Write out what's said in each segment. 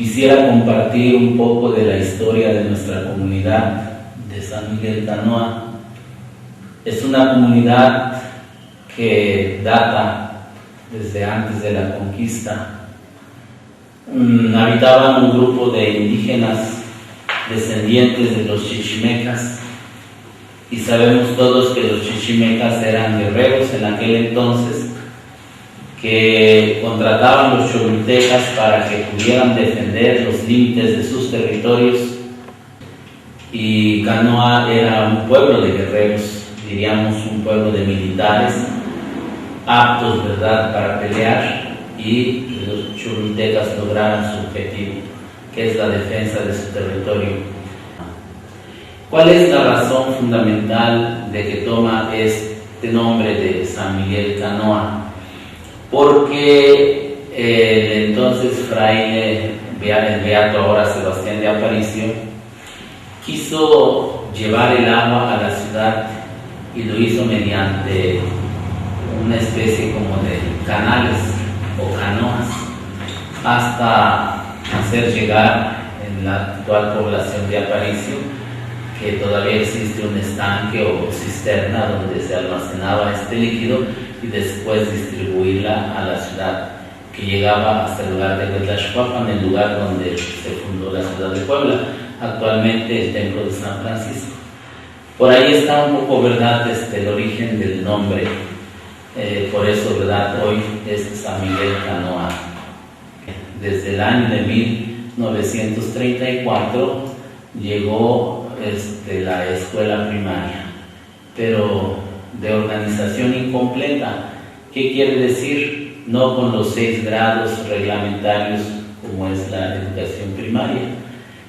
Quisiera compartir un poco de la historia de nuestra comunidad de San Miguel Canoa. Es una comunidad que data desde antes de la conquista. Habitaban un grupo de indígenas descendientes de los chichimecas, y sabemos todos que los chichimecas eran guerreros en aquel entonces, que contrataban los cholultecas para que pudieran defender los límites de sus territorios. Y Canoa era un pueblo de guerreros, diríamos un pueblo de militares aptos, ¿verdad?, para pelear, y los cholultecas lograron su objetivo, que es la defensa de su territorio. ¿Cuál es la razón fundamental de que toma este nombre de San Miguel Canoa? Porque el entonces fraile, el beato ahora Sebastián de Aparicio, quiso llevar el agua a la ciudad y lo hizo mediante una especie como de canales o canoas hasta hacer llegar en la actual población de Aparicio, que todavía existe un estanque o cisterna donde se almacenaba este líquido, y después distribuirla a la ciudad, que llegaba hasta el lugar de Huetlaxcuapan, el lugar donde se fundó la ciudad de Puebla, actualmente el templo de San Francisco. Por ahí está un poco, ¿verdad?, el origen del nombre. Por eso, ¿verdad?, hoy es San Miguel Canoa. Desde el año de 1934 llegó la escuela primaria, pero de organización incompleta. ¿Qué quiere decir? No con los 6 grados reglamentarios como es la educación primaria,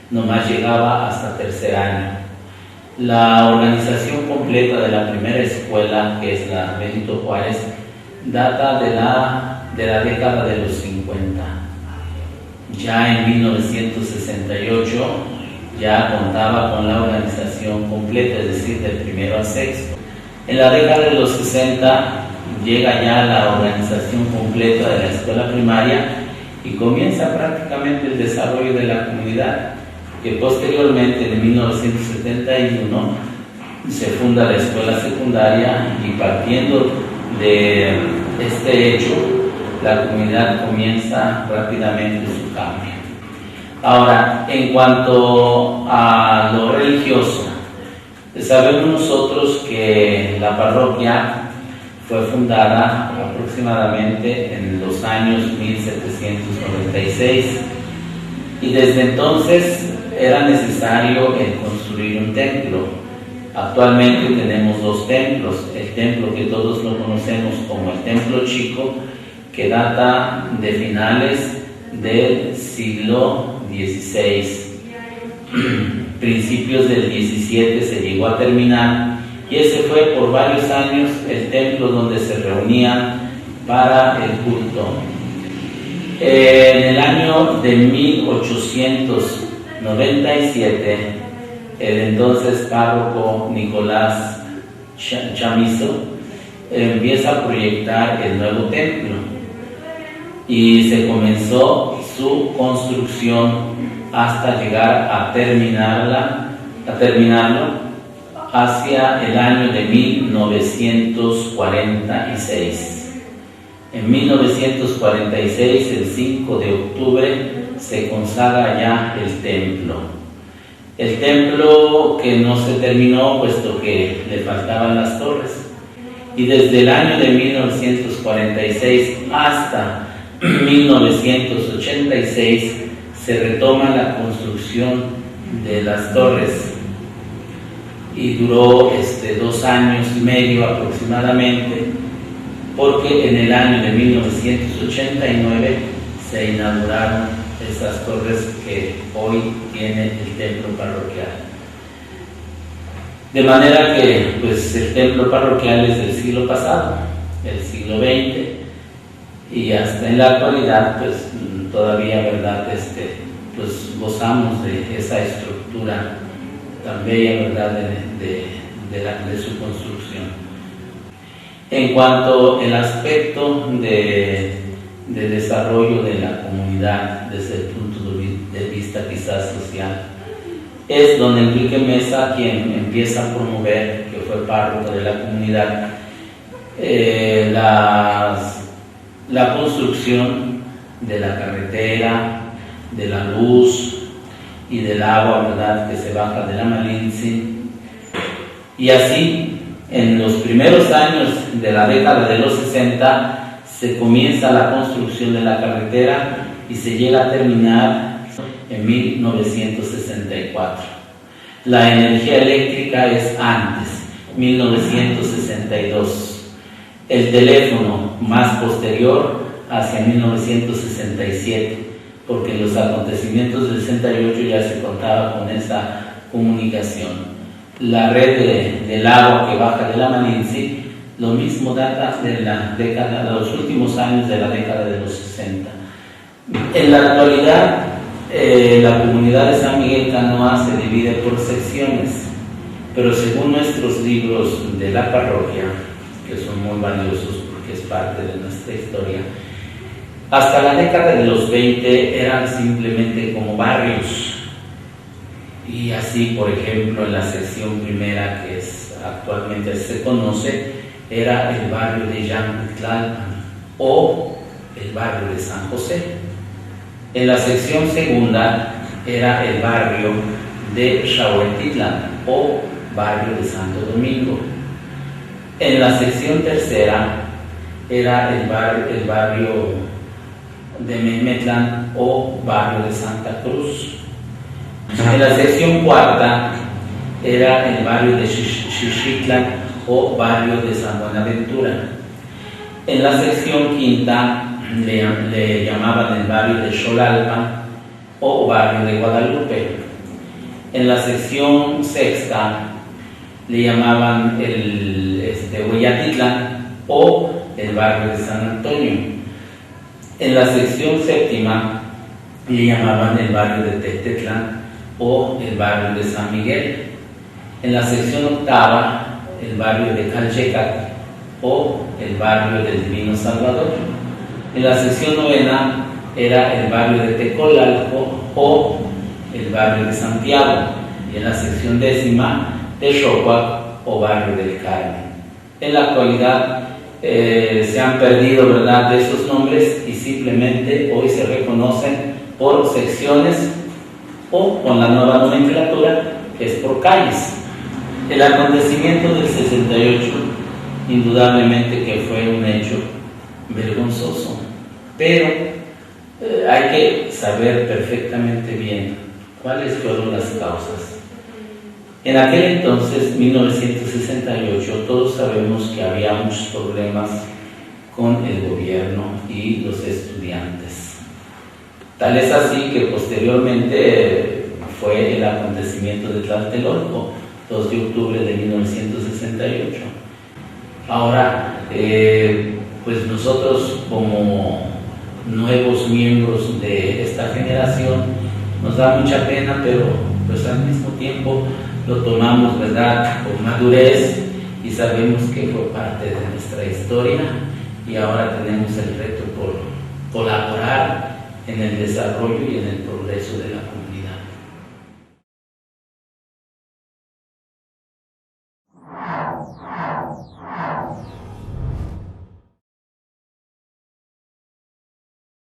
nomás llegaba hasta tercer año. La organización completa de la primera escuela, que es la Benito Juárez, data de la década de los 50. Ya en 1968 ya contaba con la organización completa, es decir, del primero al sexto. En la década de los 60 llega ya la organización completa de la escuela primaria y comienza prácticamente el desarrollo de la comunidad, que posteriormente, en 1971, se funda la escuela secundaria, y partiendo de este hecho, la comunidad comienza rápidamente su cambio. Ahora, en cuanto a lo religioso, sabemos nosotros que la parroquia fue fundada aproximadamente en los años 1796, y desde entonces era necesario construir un templo. Actualmente tenemos 2 templos, el templo que todos lo conocemos como el Templo Chico, que data de finales del siglo XVI. Principios del XVII se llegó a terminar, y ese fue por varios años el templo donde se reunían para el culto. En el año de 1897, el entonces párroco Nicolás Chamizo empieza a proyectar el nuevo templo, y se comenzó su construcción hasta llegar a terminarlo hacia el año de 1946. En 1946, el 5 de octubre, se consagra ya el templo. El templo que no se terminó, puesto que le faltaban las torres. Y desde el año de 1946 hasta 1986 se retoma la construcción de las torres, y duró 2 años y medio aproximadamente, porque en el año de 1989 se inauguraron esas torres que hoy tiene el templo parroquial. De manera que pues el templo parroquial es del siglo pasado, el siglo XX, y hasta en la actualidad pues todavía, ¿verdad?, pues gozamos de esa estructura tan bella, ¿verdad?, de su construcción. En cuanto al aspecto de desarrollo de la comunidad desde el punto vista quizás social. Es don Enrique Mesa quien empieza a promover, que fue párroco de la comunidad, la construcción de la carretera, de la luz y del agua, ¿verdad?, que se baja de la Malinche. Y así, en los primeros años de la década de los 60, se comienza la construcción de la carretera y se llega a terminar en 1964. La energía eléctrica es antes, 1962. El teléfono más posterior, hacia 1967, porque en los acontecimientos del 68 ya se contaba con esa comunicación. La red del agua que baja de la Malinche, lo mismo data de la década, de los últimos años de la década de los 60. En la actualidad, la comunidad de San Miguel Canoa se divide por secciones, pero según nuestros libros de la parroquia, que son muy valiosos porque es parte de nuestra historia, hasta la década de los 20 eran simplemente como barrios. Y así, por ejemplo, en la sección primera, que actualmente se conoce, era el barrio de Yanquitlalpan o el barrio de San José. En la sección segunda era el barrio de Xahuetitlán o barrio de Santo Domingo. En la sección tercera era el barrio de Memetlán o barrio de Santa Cruz. En la sección cuarta era el barrio de Xixitlán o barrio de San Buenaventura. En la sección quinta le llamaban el barrio de Xolalpa o barrio de Guadalupe. En la sección sexta le llamaban el Hueyatitlán o el barrio de San Antonio. En la sección séptima le llamaban el barrio de Tetetlán o el barrio de San Miguel. En la sección octava, el barrio de Calchecac o el barrio del Divino Salvador. En la sección novena era el barrio de Tecolalco o el barrio de Santiago. Y en la sección décima, Texocuac o barrio del Carmen. En la actualidad se han perdido, ¿verdad?, de esos nombres y simplemente hoy se reconocen por secciones o con la nueva nomenclatura, que es por calles. El acontecimiento del 68 indudablemente que fue un hecho vergonzoso, pero hay que saber perfectamente bien cuáles fueron las causas. En aquel entonces, 1968, todos sabemos que había muchos problemas con el gobierno y los estudiantes. Tal es así que posteriormente fue el acontecimiento de Tlatelolco, 2 de octubre de 1968. Ahora, pues nosotros como nuevos miembros de esta generación nos da mucha pena, pero pues al mismo tiempo lo tomamos, ¿verdad?, con madurez y sabemos que fue parte de nuestra historia y ahora tenemos el reto por colaborar en el desarrollo y en el progreso de la comunidad.